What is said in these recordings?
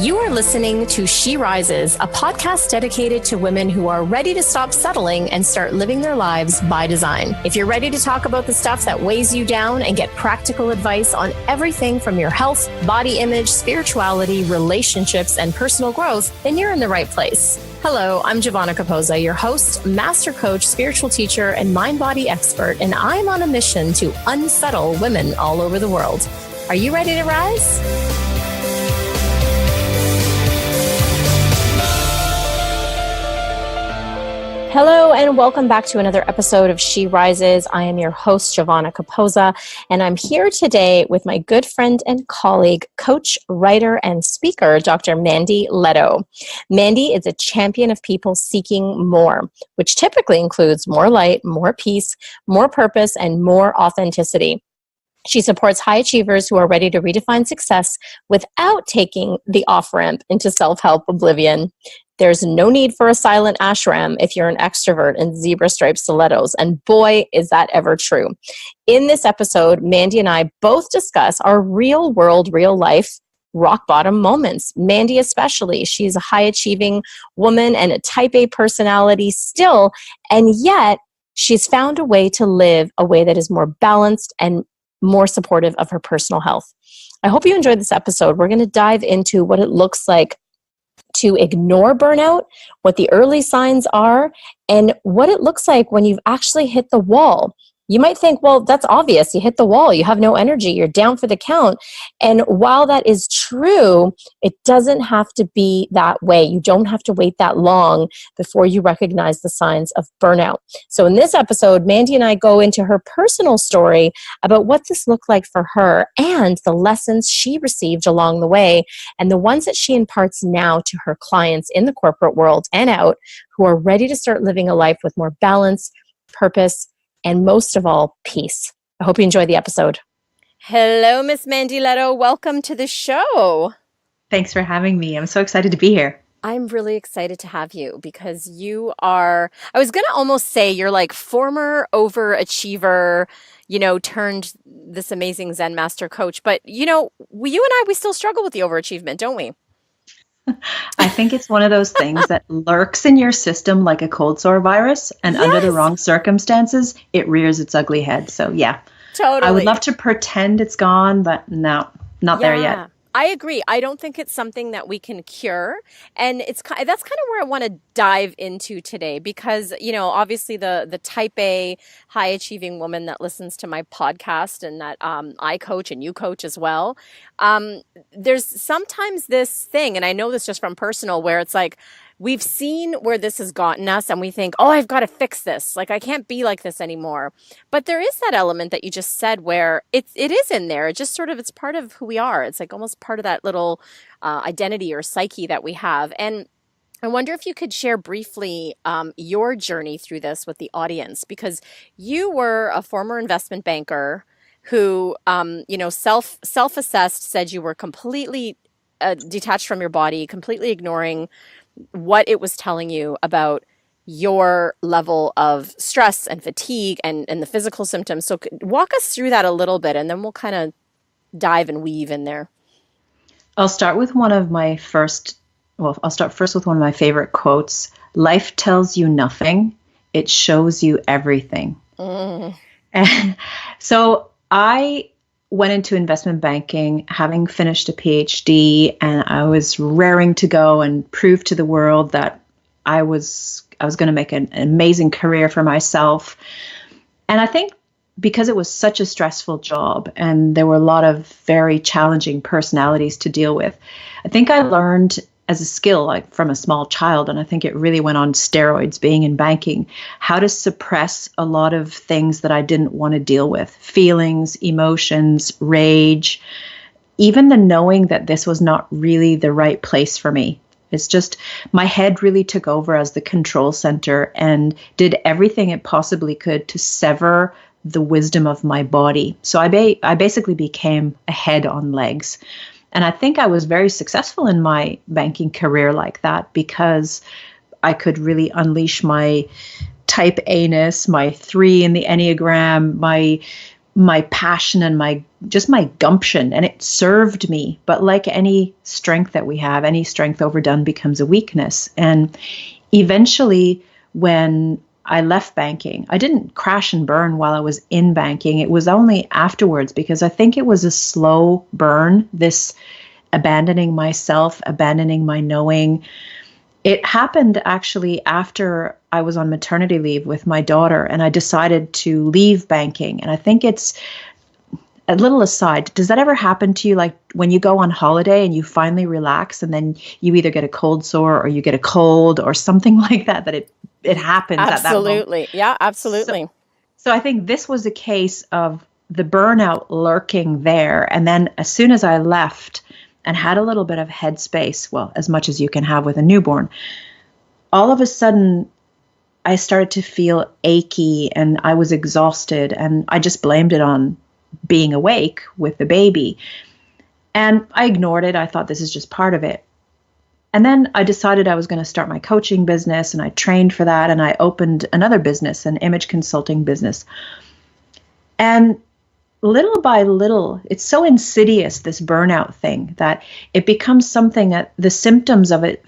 You are listening to She Rises, a podcast dedicated to women who are ready to stop settling and start living their lives by design. If you're ready to talk about the stuff that weighs you down and get practical advice on everything from your health, body image, spirituality, relationships, and personal growth, then you're in the right place. Hello, I'm Giovanna Capozza, your host, master coach, spiritual teacher, and mind-body expert, and I'm on a mission to unsettle women all over the world. Are you ready to rise? Hello, and welcome back to another episode of She Rises. I am your host, Giovanna Capozza, and I'm here today with my good friend and colleague, coach, writer, and speaker, Dr. Mandy Leto. Mandy is a champion of people seeking more, which typically includes more light, more peace, more purpose, and more authenticity. She supports high achievers who are ready to redefine success without taking the off-ramp into self-help oblivion. There's no need for a silent ashram if you're an extrovert in zebra striped stilettos, and boy, is that ever true. In this episode, Mandy and I both discuss our real world, real life rock bottom moments. Mandy especially, she's a high achieving woman and a type A personality still, and yet she's found a way to live a way that is more balanced and more supportive of her personal health. I hope you enjoyed this episode. We're going to dive into what it looks like to ignore burnout, what the early signs are, and what it looks like when you've actually hit the wall. You might think, well, that's obvious. You hit the wall. You have no energy. You're down for the count. And while that is true, it doesn't have to be that way. You don't have to wait that long before you recognize the signs of burnout. So in this episode, Mandy and I go into her personal story about what this looked like for her and the lessons she received along the way and the ones that she imparts now to her clients in the corporate world and out who are ready to start living a life with more balance, purpose, and most of all, peace. I hope you enjoy the episode. Hello, Miss Mandy Leto. Welcome to the show. Thanks for having me. I'm so excited to be here. I'm really excited to have you because you are, I was going to almost say you're like former overachiever, turned this amazing Zen master coach. But, you and I, we still struggle with the overachievement, don't we? I think it's one of those things that lurks in your system like a cold sore virus, and under the wrong circumstances, it rears its ugly head. So yeah, totally. I would love to pretend it's gone, but no, not there yet. I agree. I don't think it's something that we can cure. And that's kind of where I want to dive into today because, obviously the type A high achieving woman that listens to my podcast and that I coach and you coach as well. There's sometimes this thing, and I know this just from personal, where it's like, we've seen where this has gotten us and we think, oh, I've got to fix this. Like, I can't be like this anymore. But there is that element that you just said where it is in there. It just it's part of who we are. It's like almost part of that little identity or psyche that we have. And I wonder if you could share briefly your journey through this with the audience, because you were a former investment banker who, self-assessed, said you were completely detached from your body, completely ignoring what it was telling you about your level of stress and fatigue and the physical symptoms. So walk us through that a little bit, and then we'll kind of dive and weave in there. I'll start with one of my first with one of my favorite quotes. Life tells you nothing. It shows you everything. And so I went into investment banking, having finished a PhD, and I was raring to go and prove to the world that I was going to make an amazing career for myself. And I think because it was such a stressful job and there were a lot of very challenging personalities to deal with, I think I learned as a skill, like from a small child, and I think it really went on steroids being in banking, how to suppress a lot of things that I didn't want to deal with, feelings, emotions, rage, even the knowing that this was not really the right place for me. It's just my head really took over as the control center and did everything it possibly could to sever the wisdom of my body. So I basically became a head on legs. And I think I was very successful in my banking career like that because I could really unleash my type A-ness, my 3 in the Enneagram, my my passion and my gumption, and it served me. But like any strength that we have, any strength overdone becomes a weakness. And eventually, when I left banking, I didn't crash and burn while I was in banking. It was only afterwards, because I think it was a slow burn, this abandoning myself, abandoning my knowing. It happened actually after I was on maternity leave with my daughter, and I decided to leave banking. And I think it's a little aside. Does that ever happen to you? Like when you go on holiday and you finally relax, and then you either get a cold sore or you get a cold or something like that, that it happens at that moment. Absolutely. Yeah, absolutely. So I think this was a case of the burnout lurking there. And then as soon as I left and had a little bit of headspace, well, as much as you can have with a newborn, all of a sudden I started to feel achy and I was exhausted, and I just blamed it on being awake with the baby. And I ignored it. I thought this is just part of it. And then I decided I was going to start my coaching business, and I trained for that, and I opened another business, an image consulting business. And little by little, it's so insidious, this burnout thing, that it becomes something that the symptoms of it,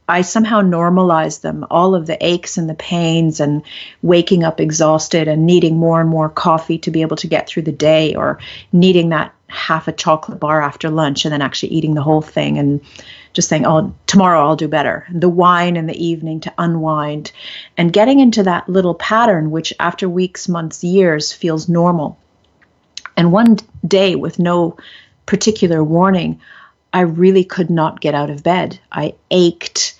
I somehow normalize them, all of the aches and the pains and waking up exhausted and needing more and more coffee to be able to get through the day, or needing that half a chocolate bar after lunch and then actually eating the whole thing and just saying, oh, tomorrow I'll do better. The wine in the evening to unwind, and getting into that little pattern, which after weeks, months, years feels normal. And one day, with no particular warning, I really could not get out of bed. I ached,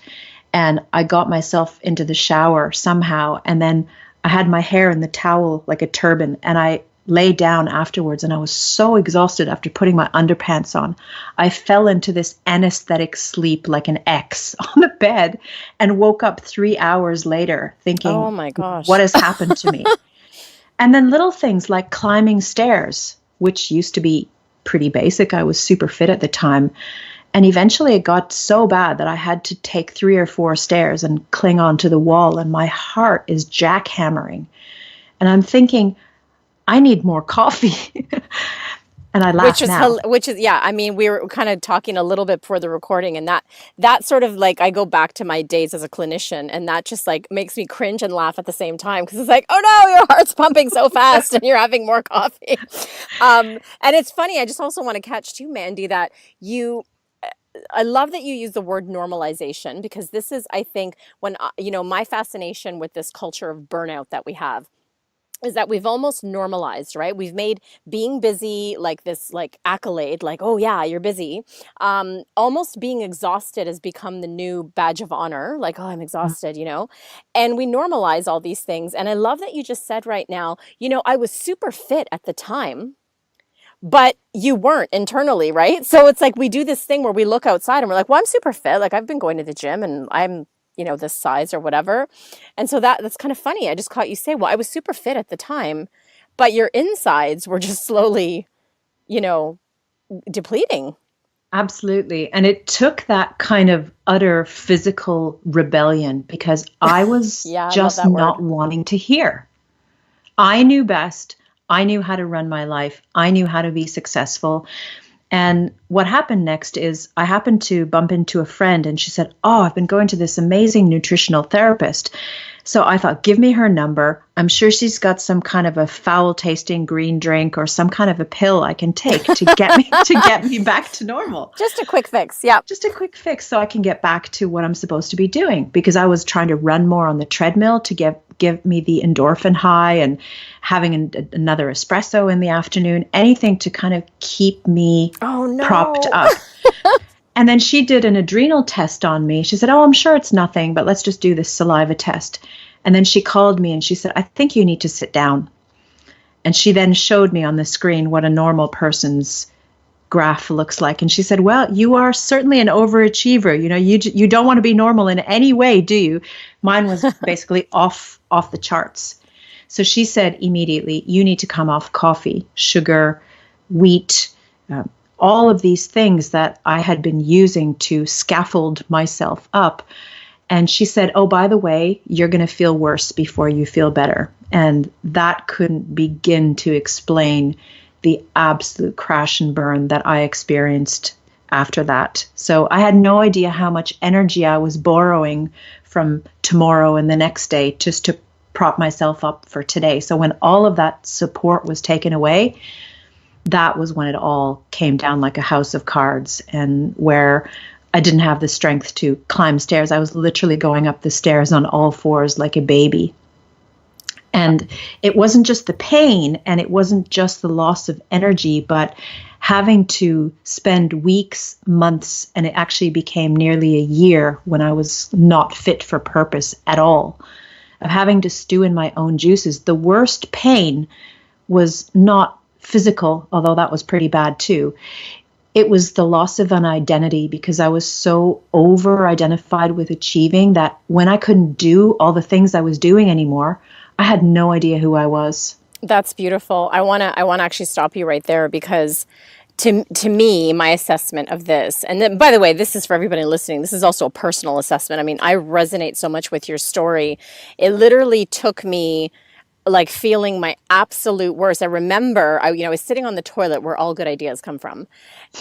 and I got myself into the shower somehow. And then I had my hair in the towel like a turban, and I lay down afterwards, and I was so exhausted after putting my underpants on. I fell into this anesthetic sleep like an X on the bed, and woke up 3 hours later thinking, oh my gosh, what has happened to me? And then little things like climbing stairs, which used to be pretty basic. I was super fit at the time. And eventually it got so bad that I had to take 3 or 4 stairs and cling onto the wall, and my heart is jackhammering. And I'm thinking, I need more coffee. And I laugh now. Which is, yeah, I mean, we were kind of talking a little bit before the recording, and that sort of like, I go back to my days as a clinician, and that just like makes me cringe and laugh at the same time, because it's like, oh no, your heart's pumping so fast and you're having more coffee. And it's funny, I just also want to catch too, Mandy, that I love that you use the word normalization, because this is, I think, when, my fascination with this culture of burnout that we have is that we've almost normalized, right? We've made being busy like this, like accolade, like, oh yeah, you're busy. Almost being exhausted has become the new badge of honor. Like, oh, I'm exhausted, and we normalize all these things. And I love that you just said right now, I was super fit at the time, but you weren't internally, right? So it's like we do this thing where we look outside and we're like, well, I'm super fit. Like I've been going to the gym and I'm, this size or whatever. And so that's kind of funny. I just caught you say, well, I was super fit at the time, but your insides were just slowly, depleting. Absolutely. And it took that kind of utter physical rebellion, because I was just not wanting to hear. I knew best. I knew how to run my life. I knew how to be successful. And what happened next is I happened to bump into a friend, and she said, oh, I've been going to this amazing nutritional therapist. So I thought, give me her number. I'm sure she's got some kind of a foul tasting green drink or some kind of a pill I can take to get me back to normal. Just a quick fix. Yeah. Just a quick fix so I can get back to what I'm supposed to be doing, because I was trying to run more on the treadmill to give me the endorphin high, and having another espresso in the afternoon, anything to kind of keep me propped up. And then she did an adrenal test on me. She said, oh, I'm sure it's nothing, but let's just do this saliva test. And then she called me and she said, I think you need to sit down. And she then showed me on the screen what a normal person's graph looks like. And she said, well, you are certainly an overachiever. You don't want to be normal in any way, do you? Mine was basically off the charts. So she said immediately, you need to come off coffee, sugar, wheat, all of these things that I had been using to scaffold myself up. And she said, oh, by the way, you're going to feel worse before you feel better. And that couldn't begin to explain the absolute crash and burn that I experienced after that. So I had no idea how much energy I was borrowing from tomorrow and the next day just to prop myself up for today. So when all of that support was taken away, that was when it all came down like a house of cards, and where I didn't have the strength to climb stairs. I was literally going up the stairs on all fours like a baby. And it wasn't just the pain, and it wasn't just the loss of energy, but having to spend weeks, months, and it actually became nearly a year when I was not fit for purpose at all, of having to stew in my own juices. The worst pain was not physical, although that was pretty bad too. It was the loss of an identity, because I was so over-identified with achieving that when I couldn't do all the things I was doing anymore, I had no idea who I was. That's beautiful. I want to actually stop you right there, because to me, my assessment of this, and then, by the way, this is for everybody listening, this is also a personal assessment. I mean, I resonate so much with your story. It literally took me like feeling my absolute worst. I remember, I was sitting on the toilet where all good ideas come from.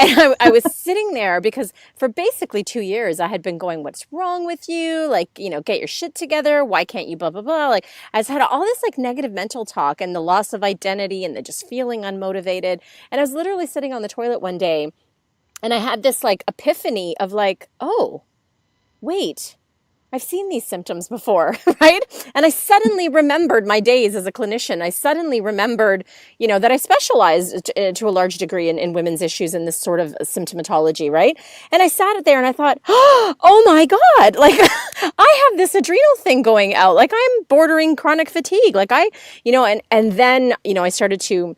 And I was sitting there because for basically 2 years, I had been going, what's wrong with you? Like, get your shit together. Why can't you blah, blah, blah? Like, I just had all this like negative mental talk and the loss of identity and the just feeling unmotivated. And I was literally sitting on the toilet one day and I had this like epiphany of like, oh, wait, I've seen these symptoms before, right? And I suddenly remembered my days as a clinician. I suddenly remembered, that I specialized to a large degree in women's issues and this sort of symptomatology, right? And I sat there and I thought, oh my God, like I have this adrenal thing going out. Like I'm bordering chronic fatigue. Like and then, I started to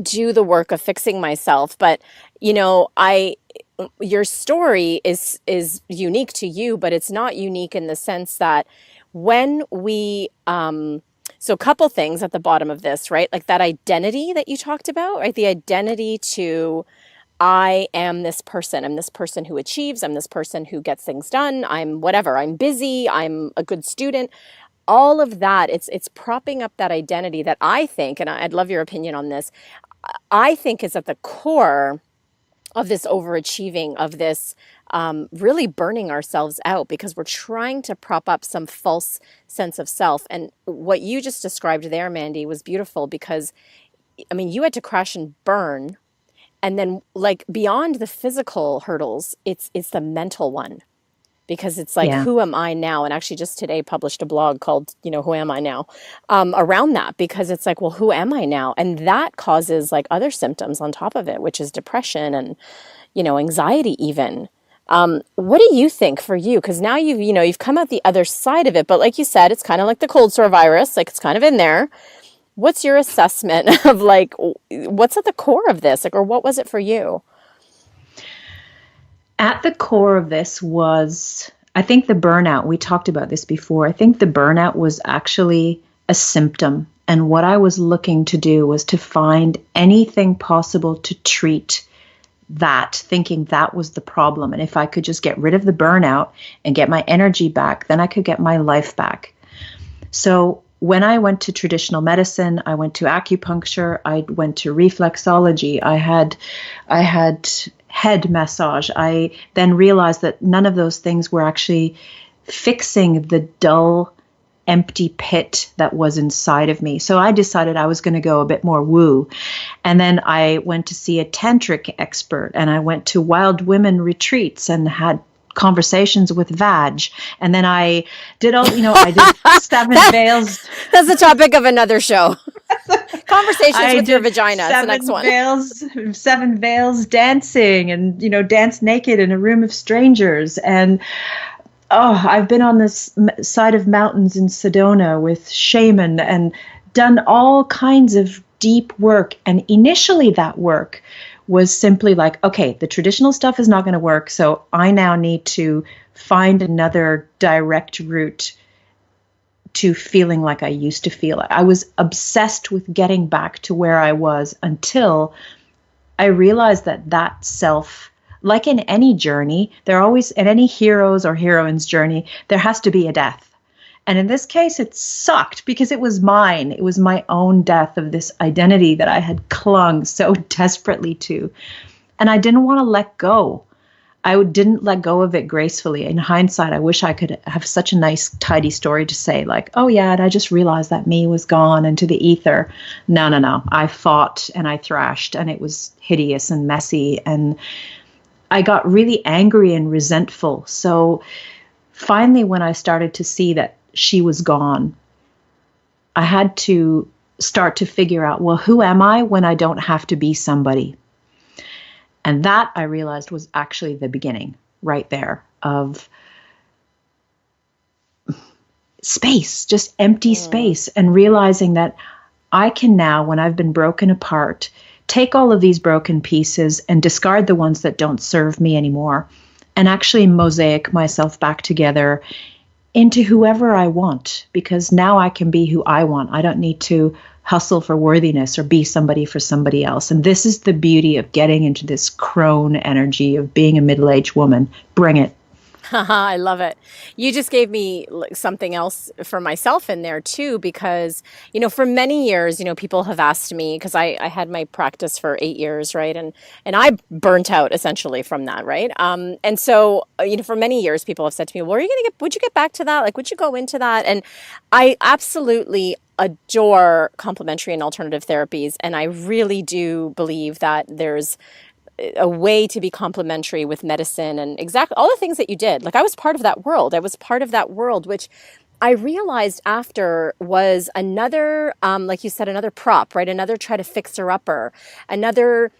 do the work of fixing myself. But, your story is unique to you, but it's not unique in the sense that when we, so a couple things at the bottom of this, right? Like that identity that you talked about, right? The identity to, I am this person. I'm this person who achieves. I'm this person who gets things done. I'm whatever. I'm busy. I'm a good student. All of that, it's propping up that identity that I think, and I'd love your opinion on this, I think is at the core of this overachieving, of this really burning ourselves out because we're trying to prop up some false sense of self. And what you just described there, Mandy, was beautiful because, you had to crash and burn. And then like beyond the physical hurdles, it's the mental one. Because it's like, Who am I now? And actually just today published a blog called, Who Am I Now? Around that, because it's like, well, who am I now? And that causes like other symptoms on top of it, which is depression and, anxiety even. What do you think for you? Because now you've come out the other side of it. But like you said, it's kind of like the cold sore virus, like it's kind of in there. What's your assessment of like, what's at the core of this? Like, or what was it for you? At the core of this was, I think the burnout, we talked about this before. I think the burnout was actually a symptom. And what I was looking to do was to find anything possible to treat that, thinking that was the problem. And if I could just get rid of the burnout and get my energy back, then I could get my life back. So when I went to traditional medicine, I went to acupuncture, I went to reflexology, I had head massage. I then realized that none of those things were actually fixing the dull, empty pit that was inside of me. So I decided I was going to go a bit more woo. And then I went to see a tantric expert, and I went to wild women retreats and had conversations with Vag. And then I did I did 7 veils. That's the topic of another show. Conversations with your vagina. That's the next one. 7 veils dancing and, dance naked in a room of strangers. And, I've been on this side of mountains in Sedona with shaman and done all kinds of deep work. And initially that work was simply like, okay, the traditional stuff is not going to work. So I now need to find another direct route to feeling like I used to feel. I was obsessed with getting back to where I was until I realized that self like in any journey, in any hero's or heroine's journey, there has to be a death. And in this case, it sucked because it was mine. It was my own death of this identity that I had clung so desperately to. And I didn't want to let go. I didn't let go of it gracefully. In hindsight, I wish I could have such a nice, tidy story to say, like, oh yeah, and I just realized that me was gone into the ether. No. I fought and I thrashed, and it was hideous and messy. And I got really angry and resentful. So finally, when I started to see that she was gone, I had to start to figure out, well, who am I when I don't have to be somebody? And that, I realized, was actually the beginning right there of space, just empty space, and realizing that I can now, when I've been broken apart, take all of these broken pieces and discard the ones that don't serve me anymore, and actually mosaic myself back together into whoever I want, because now I can be who I want. I don't need to hustle for worthiness or be somebody for somebody else. And this is the beauty of getting into this crone energy of being a middle-aged woman. Bring it. I love it. You just gave me something else for myself in there too, because, for many years, people have asked me, because I had my practice for 8 years, right? And I burnt out essentially from that, right? And so, for many years, people have said to me, well, would you get back to that? Like, would you go into that? And I absolutely adore complementary and alternative therapies. And I really do believe that there's a way to be complementary with medicine and exactly all the things that you did. Like, I was part of that world. Which I realized after was another, like you said, another prop, right? Another try to fix her upper, another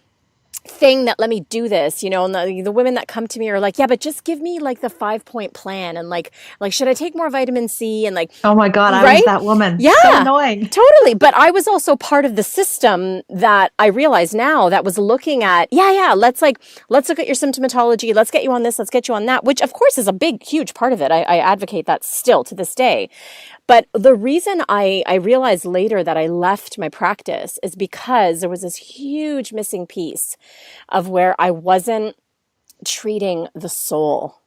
thing that let me do this, and the women that come to me are like, yeah, but just give me like the 5-point plan. And like, should I take more vitamin C? And like, oh my God, right? I was that woman. Yeah. So annoying. Totally. But I was also part of the system that I realize now that was looking at, let's look at your symptomatology. Let's get you on this. Let's get you on that, which of course is a big, huge part of it. I advocate that still to this day. But the reason I realized later that I left my practice is because there was this huge missing piece of where I wasn't treating the soul.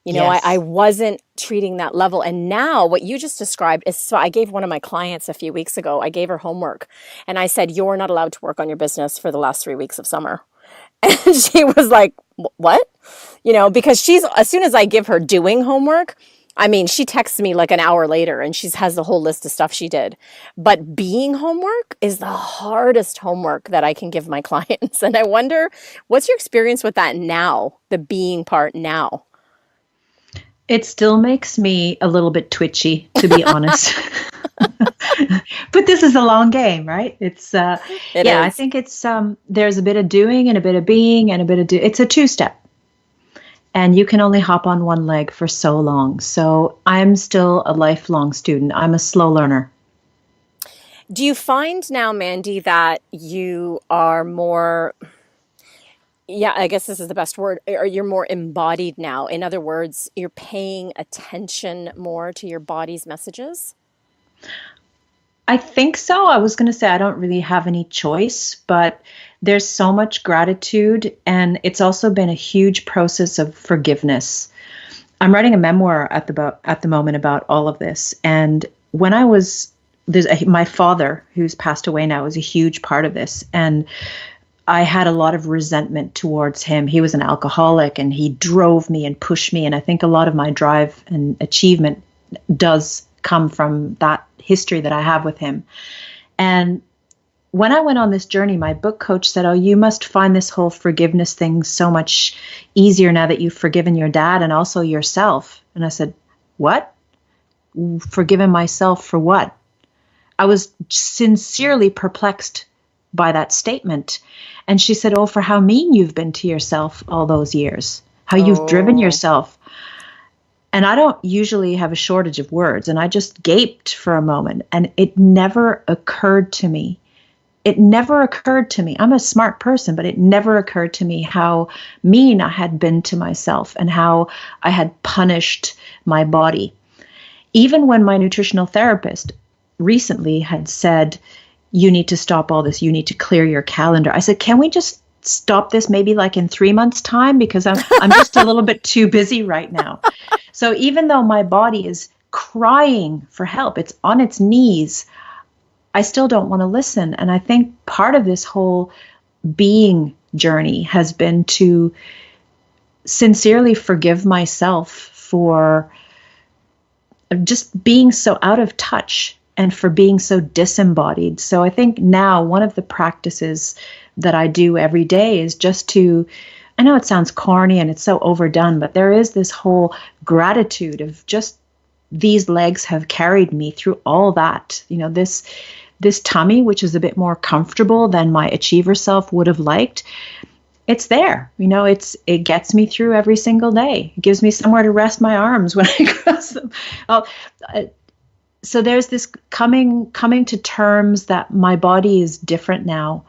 Yes. I wasn't treating that level. And now what you just described is, so I gave one of my clients a few weeks ago, I gave her homework and I said, you're not allowed to work on your business for the last 3 weeks of summer. And she was like, what? Because as soon as I give her doing homework, she texts me like an hour later and she has the whole list of stuff she did. But being homework is the hardest homework that I can give my clients. And I wonder, what's your experience with that now, the being part now? It still makes me a little bit twitchy, to be honest. But this is a long game, right? It's It is. I think it's there's a bit of doing and a bit of being and a bit of it's a 2-step. And you can only hop on one leg for so long. So I'm still a lifelong student. I'm a slow learner. Do you find now, Mandy, that you are more, I guess this is the best word, or you're more embodied now? In other words, you're paying attention more to your body's messages? I think so. I was going to say I don't really have any choice, but there's so much gratitude, and it's also been a huge process of forgiveness. I'm writing a memoir at the moment about all of this, and when I was my father, who's passed away now, was a huge part of this, and I had a lot of resentment towards him. He was an alcoholic, and he drove me and pushed me, and I think a lot of my drive and achievement does come from that history that I have with him. And when I went on this journey, my book coach said, oh, you must find this whole forgiveness thing so much easier now that you've forgiven your dad and also yourself. And I said, what? Forgiven myself for what? I was sincerely perplexed by that statement. And she said, oh, for how mean you've been to yourself all those years, how you've driven yourself. And I don't usually have a shortage of words. And I just gaped for a moment. And it never occurred to me. I'm a smart person, but it never occurred to me how mean I had been to myself and how I had punished my body. Even when my nutritional therapist recently had said, you need to stop all this, you need to clear your calendar. I said, can we just stop this maybe like in 3 months' time because I'm just a little bit too busy right now. So even though my body is crying for help, it's on its knees, I still don't want to listen. And I think part of this whole being journey has been to sincerely forgive myself for just being so out of touch and for being so disembodied. So I think now one of the practices that I do every day is just to, I know it sounds corny and it's so overdone, but there is this whole gratitude of just these legs have carried me through all that, this tummy, which is a bit more comfortable than my achiever self would have liked. It's there, it gets me through every single day. It gives me somewhere to rest my arms when I cross them. So there's this coming to terms that my body is different now,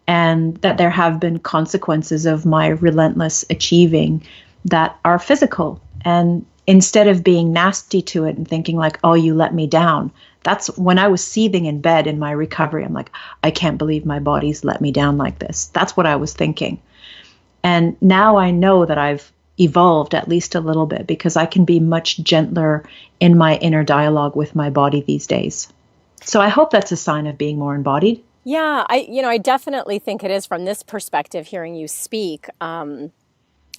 and that there have been consequences of my relentless achieving that are physical. And instead of being nasty to it and thinking like, oh, you let me down, that's when I was seething in bed in my recovery. I'm like, I can't believe my body's let me down like this. That's what I was thinking. And now I know that I've evolved at least a little bit because I can be much gentler in my inner dialogue with my body these days. So I hope that's a sign of being more embodied. Yeah, I definitely think it is from this perspective, hearing you speak.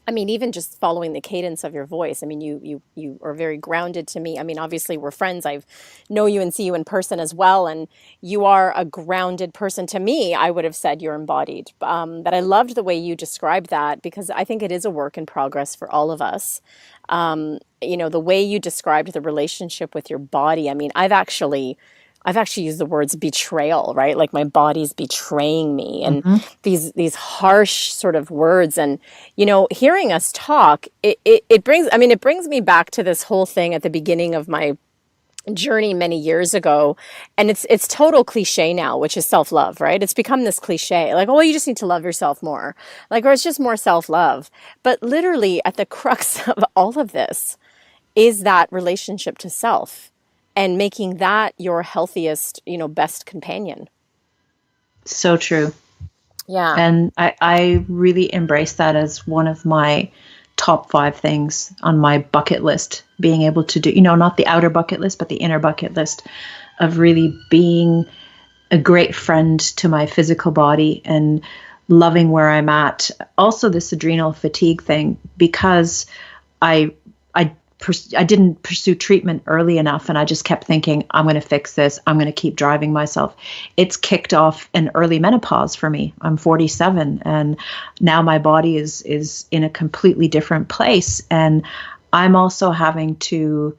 Even just following the cadence of your voice. You are very grounded to me. Obviously we're friends. I know you and see you in person as well. And you are a grounded person to me. I would have said you're embodied. But I loved the way you described that because I think it is a work in progress for all of us. The way you described the relationship with your body. I've actually used the words betrayal, right? Like my body's betraying me, and these harsh sort of words. And, hearing us talk, it brings me back to this whole thing at the beginning of my journey many years ago. And it's total cliche now, which is self-love, right? It's become this cliche, like, oh, you just need to love yourself more, or it's just more self-love. But literally at the crux of all of this is that relationship to self. And making that your healthiest, best companion. So true. Yeah. And I really embrace that as one of my top 5 things on my bucket list, being able to do, not the outer bucket list, but the inner bucket list of really being a great friend to my physical body and loving where I'm at. Also this adrenal fatigue thing, because I didn't pursue treatment early enough, and I just kept thinking, I'm going to fix this. I'm going to keep driving myself. It's kicked off an early menopause for me. I'm 47, and now my body is in a completely different place. And I'm also having to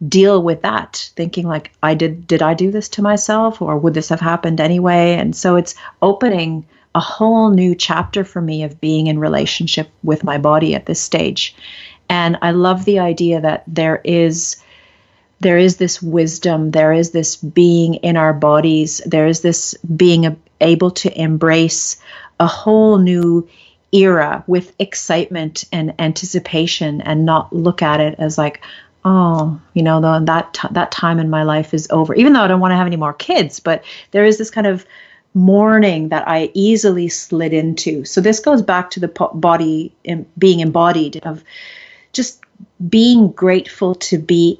deal with that, thinking like, did I do this to myself, or would this have happened anyway? And so it's opening a whole new chapter for me of being in relationship with my body at this stage. And I love the idea that there is this wisdom, there is this being in our bodies, there is this being able to embrace a whole new era with excitement and anticipation, and not look at it as like, oh, that time in my life is over. Even though I don't want to have any more kids, but there is this kind of mourning that I easily slid into. So this goes back to the body being embodied, of just being grateful to be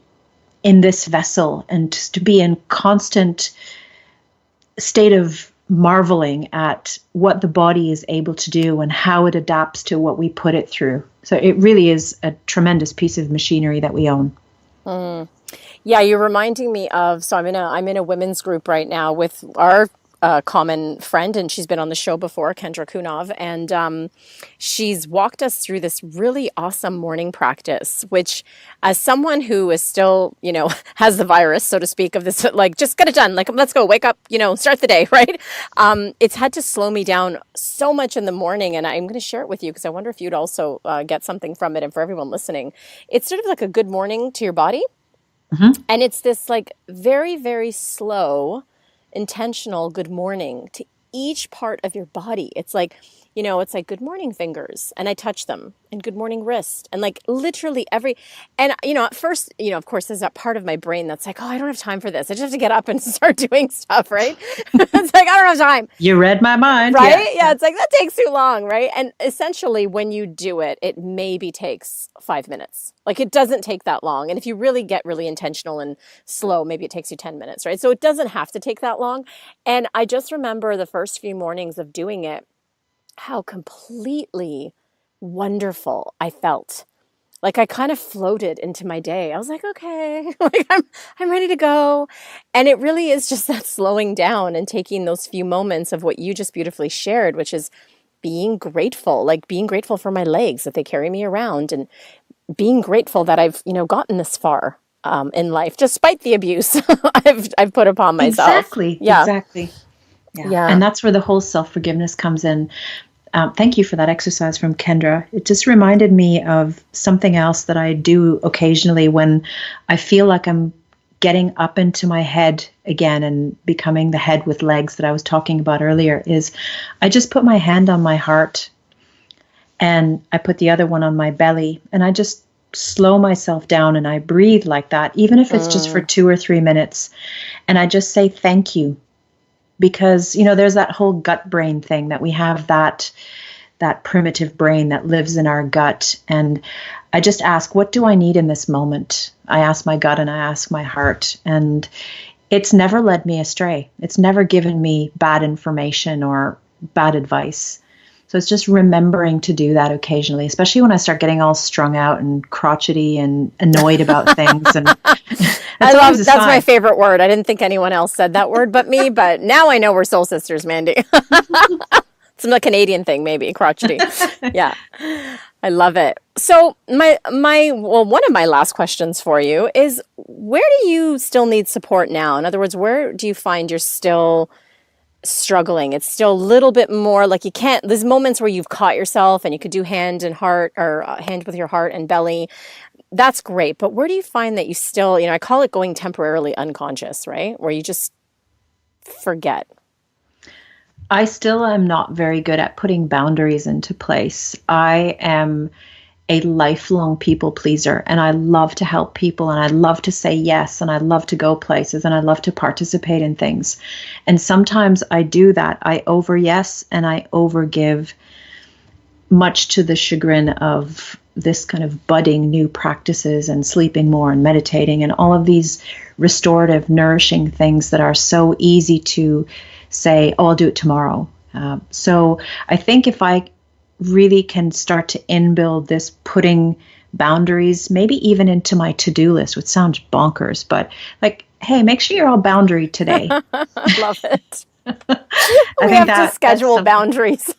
in this vessel and just to be in constant state of marveling at what the body is able to do and how it adapts to what we put it through. So it really is a tremendous piece of machinery that we own. Yeah, you're reminding me of, so I'm in a women's group right now with our common friend, and she's been on the show before, Kendra Kunov, and she's walked us through this really awesome morning practice, which, as someone who is still, has the virus, so to speak, of this, like, just get it done, like, let's go, wake up, start the day, right? It's had to slow me down so much in the morning, and I'm going to share it with you because I wonder if you'd also get something from it, and for everyone listening. It's sort of like a good morning to your body, and it's this, like, very, very slow, intentional good morning to each part of your body. It's like it's like good morning fingers, and I touch them, and good morning wrist, and like literally and at first, of course, there's that part of my brain that's like, oh, I don't have time for this. I just have to get up and start doing stuff, right? It's like, I don't have time. You read my mind. Right? Yeah, it's like that takes too long, right? And essentially when you do it, it maybe takes 5 minutes. Like it doesn't take that long. And if you really get really intentional and slow, maybe it takes you 10 minutes, right? So it doesn't have to take that long. And I just remember the first few mornings of doing it, how completely wonderful I felt. Like I kind of floated into my day. I was like, okay, like I'm ready to go. And it really is just that slowing down and taking those few moments of what you just beautifully shared, which is being grateful, like being grateful for my legs that they carry me around, and being grateful that I've, gotten this far in life, despite the abuse I've put upon myself. Exactly. Yeah. Exactly. Yeah. And that's where the whole self-forgiveness comes in. Thank you for that exercise from Kendra. It just reminded me of something else that I do occasionally when I feel like I'm getting up into my head again and becoming the head with legs that I was talking about earlier, is I just put my hand on my heart and I put the other one on my belly, and I just slow myself down and I breathe like that, even if it's just for 2 or 3 minutes. And I just say thank you. Because, there's that whole gut brain thing that we have, that primitive brain that lives in our gut. And I just ask, what do I need in this moment? I ask my gut and I ask my heart. And it's never led me astray. It's never given me bad information or bad advice. So it's just remembering to do that occasionally, especially when I start getting all strung out and crotchety and annoyed about things. And that's my favorite word. I didn't think anyone else said that word but me, but now I know we're soul sisters, Mandy. It's a Canadian thing, maybe, crotchety. Yeah, I love it. So one of my last questions for you is, where do you still need support now? In other words, where do you find you're still struggling? It's still a little bit more like you can't, there's moments where you've caught yourself and you could do hand and heart, or hand with your heart and belly. That's great. But where do you find that you still, I call it going temporarily unconscious, right? Where you just forget. I still am not very good at putting boundaries into place. I am a lifelong people pleaser, and I love to help people, and I love to say yes, and I love to go places, and I love to participate in things. And sometimes I do that. I over yes and I over give, much to the chagrin of this kind of budding new practices and sleeping more and meditating and all of these restorative, nourishing things that are so easy to say, oh, I'll do it tomorrow. So I think if I really can start to inbuild this putting boundaries, maybe even into my to-do list, which sounds bonkers, but like, hey, make sure you're all boundary today. I love it. We have to schedule boundaries.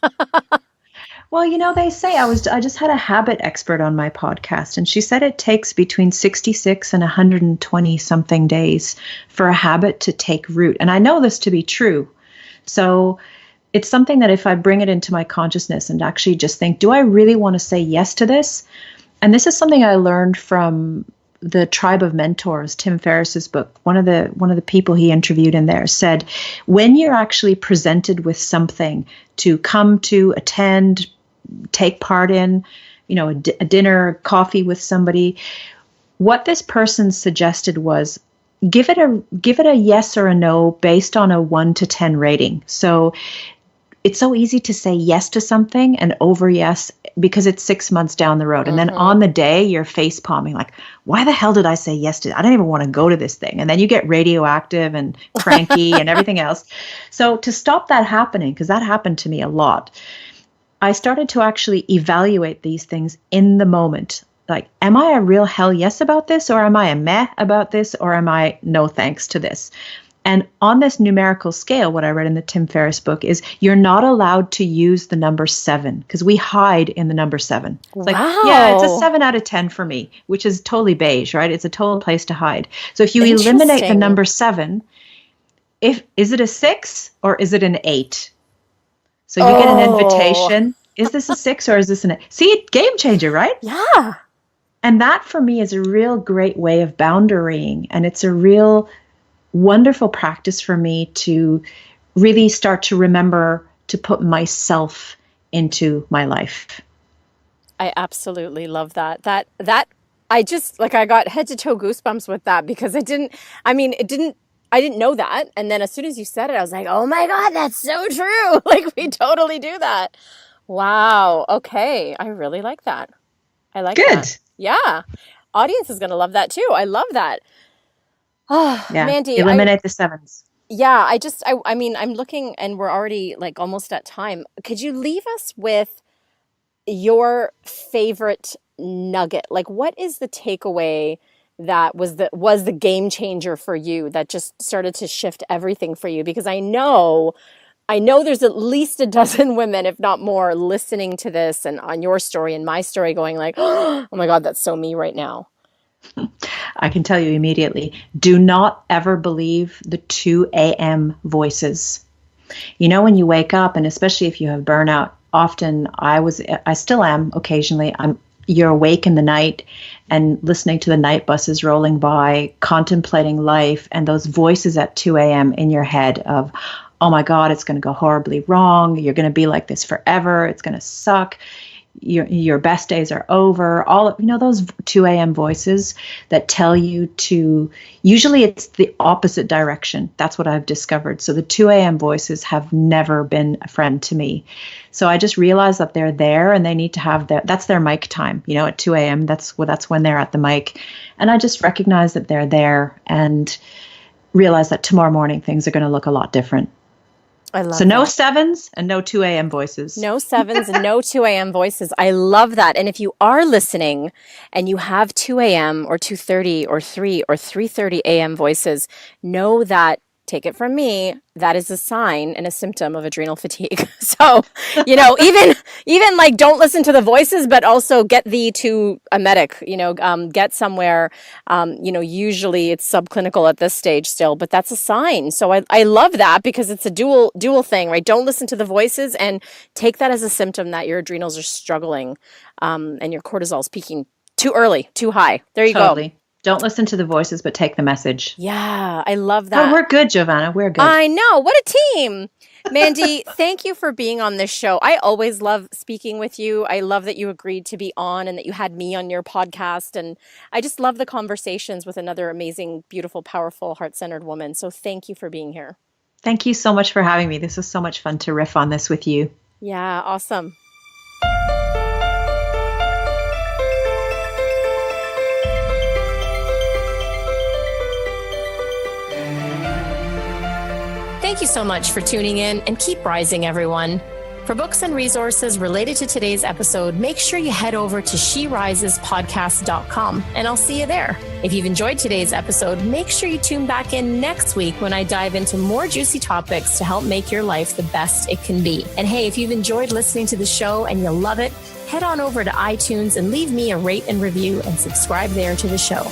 Well, they say, I just had a habit expert on my podcast, and she said it takes between 66 and 120 something days for a habit to take root. And I know this to be true. So it's something that if I bring it into my consciousness and actually just think, do I really want to say yes to this? And this is something I learned from the Tribe of Mentors, Tim Ferriss's book. One of the people he interviewed in there said, when you're actually presented with something to come to, attend, take part in, a dinner, coffee with somebody, what this person suggested was give it a yes or a no based on a 1 to 10 rating. So it's so easy to say yes to something and over yes because it's 6 months down the road. And then on the day, you're face palming like, why the hell did I say yes to it? I don't even want to go to this thing. And then you get radioactive and cranky and everything else. So to stop that happening, because that happened to me a lot, I started to actually evaluate these things in the moment. Like, am I a real hell yes about this? Or am I a meh about this? Or am I no thanks to this? And on this numerical scale, what I read in the Tim Ferriss book is you're not allowed to use the number 7 because we hide in the number 7. It's like, yeah, it's a 7 out of 10 for me, which is totally beige, right? It's a total place to hide. So if you eliminate the number 7, is it a 6 or is it an 8? So you get an invitation. Is this a 6 or is this an 8? See, game changer, right? Yeah. And that for me is a real great way of boundarying. And it's a real wonderful practice for me to really start to remember to put myself into my life. I absolutely love that. I just like, I got head to toe goosebumps with that because I didn't know that. And then as soon as you said it, I was like, oh my God, that's so true. Like we totally do that. Wow. Okay. I really like that. I like Good. that. Yeah. Audience is going to love that too. I love that. Oh, Yeah. Mandy, Eliminate the sevens. yeah, I mean, I'm looking and we're already like almost at time. Could you leave us with your favorite nugget? Like what is the takeaway that was the game changer for you that just started to shift everything for you? Because I know there's at least a dozen women, if not more, listening to this and on your story and my story going like, oh my God, that's so me right now. I can tell you immediately, do not ever believe the 2 a.m. voices. You know, when you wake up, and especially if you have burnout, often I still am occasionally, you're awake in the night and listening to the night buses rolling by, contemplating life, and those voices at 2 a.m. in your head of, oh my God, it's going to go horribly wrong. You're going to be like this forever. It's going to suck. Your best days are over. Those 2 a.m. voices that tell you to, usually it's the opposite direction. That's what I've discovered. So the 2 a.m. voices have never been a friend to me. So I just realized that they're there and they need to have that's their mic time, at 2 a.m. That's when they're at the mic. And I just recognize that they're there and realize that tomorrow morning things are going to look a lot different. I love so no that. sevens and no 2 a.m. voices. No sevens and no 2 a.m. voices. I love that. And if you are listening and you have 2 a.m. or 2:30 or 3 or 3:30 a.m. voices, know that, take it from me, that is a sign and a symptom of adrenal fatigue. So, even like don't listen to the voices, but also get thee to a medic, get somewhere. Usually it's subclinical at this stage still, but that's a sign. So I love that because it's a dual thing, right? Don't listen to the voices and take that as a symptom that your adrenals are struggling, and your cortisol is peaking too early, too high. There you Totally. go. Don't listen to the voices, but take the message. Yeah, I love that. Oh, we're good, Giovanna. We're good. I know. What a team. Mandy, thank you for being on this show. I always love speaking with you. I love that you agreed to be on and that you had me on your podcast. And I just love the conversations with another amazing, beautiful, powerful, heart-centered woman. So thank you for being here. Thank you so much for having me. This was so much fun to riff on this with you. Yeah, awesome. Thank you so much for tuning in and keep rising, everyone. For books and resources related to today's episode, make sure you head over to sherisespodcast.com and I'll see you there. If you've enjoyed today's episode, make sure you tune back in next week when I dive into more juicy topics to help make your life the best it can be. And hey, if you've enjoyed listening to the show and you love it, head on over to iTunes and leave me a rate and review and subscribe there to the show.